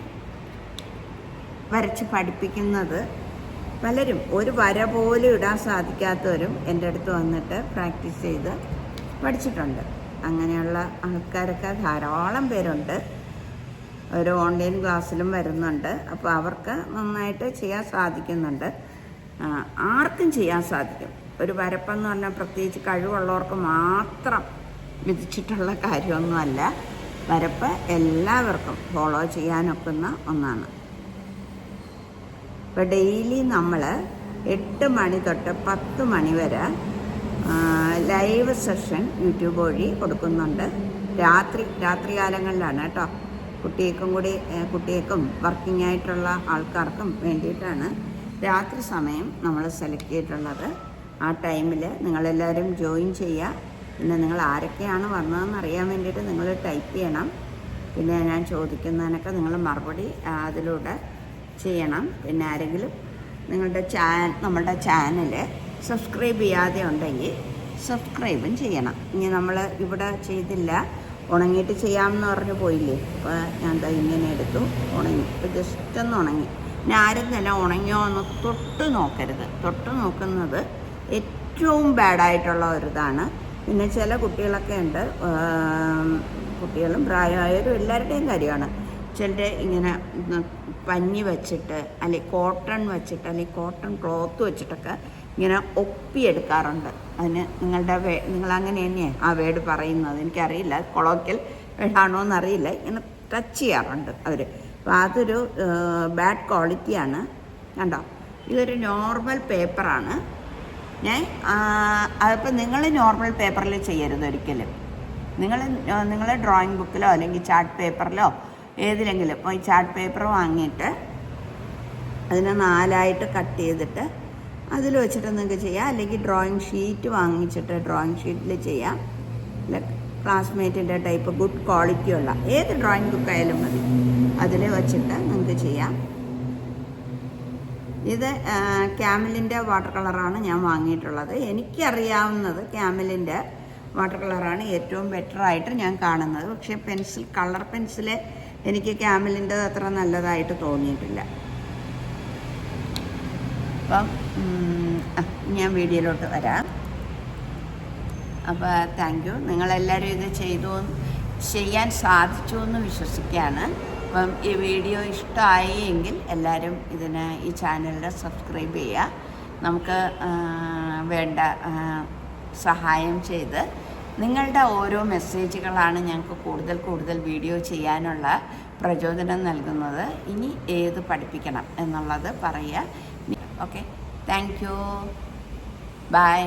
വരച്ച് പഠിപ്പിക്കുന്നത് പലരും ഒരു വര പോലും ഇടാൻ സാധിക്കാത്തവരും എൻ്റെ അടുത്ത് വന്നിട്ട് പ്രാക്ടീസ് ചെയ്ത് പഠിച്ചിട്ടുണ്ട്. അങ്ങനെയുള്ള ആൾക്കാരൊക്കെ ധാരാളം പേരുണ്ട്. ഒരു ഓൺലൈൻ ക്ലാസ്സിലും വരുന്നുണ്ട്. അപ്പോൾ അവർക്ക് നന്നായിട്ട് ചെയ്യാൻ സാധിക്കുന്നുണ്ട്. ആർക്കും ചെയ്യാൻ സാധിക്കും. ഒരു വരപ്പെന്ന് പറഞ്ഞാൽ പ്രത്യേകിച്ച് കഴിവുള്ളവർക്ക് മാത്രം വിധിച്ചിട്ടുള്ള കാര്യമൊന്നുമല്ല. വരപ്പ് എല്ലാവർക്കും ഫോളോ ചെയ്യാനൊക്കുന്ന ഒന്നാണ്. ഇപ്പോൾ ഡെയിലി നമ്മൾ 8 മണി തൊട്ട് 10 മണി വരെ ലൈവ് സെഷൻ യൂട്യൂബ് വഴി കൊടുക്കുന്നുണ്ട്. രാത്രികാലങ്ങളിലാണ് കേട്ടോ. കുട്ടികൾക്കും വർക്കിംഗ് ആയിട്ടുള്ള ആൾക്കാർക്കും വേണ്ടിയിട്ടാണ് രാത്രി സമയം നമ്മൾ സെലക്ട് ചെയ്തിട്ടുള്ളത്. ആ ടൈമിൽ നിങ്ങളെല്ലാവരും ജോയിൻ ചെയ്യുക. പിന്നെ നിങ്ങൾ ആരൊക്കെയാണ് വന്നതെന്ന് അറിയാൻ വേണ്ടിയിട്ട് നിങ്ങൾ ടൈപ്പ് ചെയ്യണം. പിന്നെ ഞാൻ ചോദിക്കുന്നതിനൊക്കെ നിങ്ങൾ മറുപടി അതിലൂടെ ചെയ്യണം. പിന്നെ ആരെങ്കിലും നമ്മളുടെ ചാനൽ സബ്സ്ക്രൈബ് ചെയ്യാതെ ഉണ്ടെങ്കിൽ സബ്സ്ക്രൈബും ചെയ്യണം. ഇനി നമ്മൾ ഇവിടെ ചെയ്തില്ല, ഉണങ്ങിയിട്ട് ചെയ്യാമെന്ന് പറഞ്ഞ് പോയില്ലേ. അപ്പോൾ ഞാൻ ഇങ്ങനെ എടുത്തു, ഉണങ്ങി. ഇപ്പോൾ ജസ്റ്റ് ഒന്ന് ഉണങ്ങി. പിന്നെ ആരും തന്നെ ഉണങ്ങിയോ എന്ന് തൊട്ട് നോക്കരുത്. തൊട്ട് നോക്കുന്നത് ഏറ്റവും ബാഡായിട്ടുള്ള ഒരിതാണ്. പിന്നെ ചില കുട്ടികളൊക്കെ ഉണ്ട്, കുട്ടികളും പ്രായമായവരും എല്ലാവരുടെയും കാര്യമാണ്. ചിലർ ഇങ്ങനെ പഞ്ഞി വെച്ചിട്ട് അല്ലെങ്കിൽ കോട്ടൺ വെച്ചിട്ട് അല്ലെങ്കിൽ കോട്ടൺ ക്ലോത്ത് വെച്ചിട്ടൊക്കെ ഇങ്ങനെ ഒപ്പിയെടുക്കാറുണ്ട്. അതിന് നിങ്ങളങ്ങനെ തന്നെയാണ് ആ വേർഡ് പറയുന്നത്, എനിക്കറിയില്ല, കൊളോക്കിയൽ വേർഡാണോ എന്നറിയില്ല. ഇങ്ങനെ ടച്ച് ചെയ്യാറുണ്ട് അവർ. അപ്പോൾ അതൊരു ബാഡ് ക്വാളിറ്റിയാണ്. കണ്ടോ, ഇതൊരു നോർമൽ പേപ്പറാണ്. അതിപ്പോൾ നിങ്ങൾ നോർമൽ പേപ്പറിൽ ചെയ്യരുത് ഒരിക്കലും. നിങ്ങൾ ഡ്രോയിങ് ബുക്കിലോ അല്ലെങ്കിൽ ചാർട്ട് പേപ്പറിലോ ഏതിലെങ്കിലും ഇപ്പോൾ ഈ ചാർട്ട് പേപ്പർ വാങ്ങിയിട്ട് അതിനെ 4ആയിട്ട് കട്ട് ചെയ്തിട്ട് അതിൽ വെച്ചിട്ട് നിങ്ങൾക്ക് ചെയ്യാം. അല്ലെങ്കിൽ ഡ്രോയിങ് ഷീറ്റ് വാങ്ങിച്ചിട്ട് ഡ്രോയിങ് ഷീറ്റിൽ ചെയ്യാം. ക്ലാസ്മേറ്റിൻ്റെ ടൈപ്പ് ഗുഡ് ക്വാളിറ്റിയുള്ള ഏത് ഡ്രോയിങ് ബുക്കായാലും മതി, അതിൽ വെച്ചിട്ട് നിങ്ങൾക്ക് ചെയ്യാം. ഇത് ക്യാമലിൻ്റെ വാട്ടർ കളറാണ് ഞാൻ വാങ്ങിയിട്ടുള്ളത്. എനിക്കറിയാവുന്നത് ക്യാമലിൻ്റെ വാട്ടർ കളറാണ് ഏറ്റവും ബെറ്ററായിട്ട് ഞാൻ കാണുന്നത്. പക്ഷേ കളർ പെൻസിൽ എനിക്ക് ക്യാമലിൻ്റെ അത്ര നല്ലതായിട്ട് തോന്നിയിട്ടില്ല. അപ്പം ഞാൻ വീഡിയോയിലോട്ട് വരാം. അപ്പോൾ താങ്ക് യു. നിങ്ങളെല്ലാവരും ഇത് ചെയ്യാൻ സാധിച്ചു എന്ന് വിശ്വസിക്കുകയാണ്. അപ്പം ഈ വീഡിയോ ഇഷ്ടമായി എങ്കിൽ എല്ലാവരും ഈ ചാനലിൽ സബ്സ്ക്രൈബ് ചെയ്യുക. നമുക്ക് വേണ്ട സഹായം ചെയ്ത് നിങ്ങളുടെ ഓരോ മെസ്സേജുകളാണ് ഞങ്ങൾക്ക് കൂടുതൽ വീഡിയോ ചെയ്യാനുള്ള പ്രചോദനം നൽകുന്നത്. ഇനി ഏത് പഠിപ്പിക്കണം എന്നുള്ളത് പറയുക. Okay, thank you, by.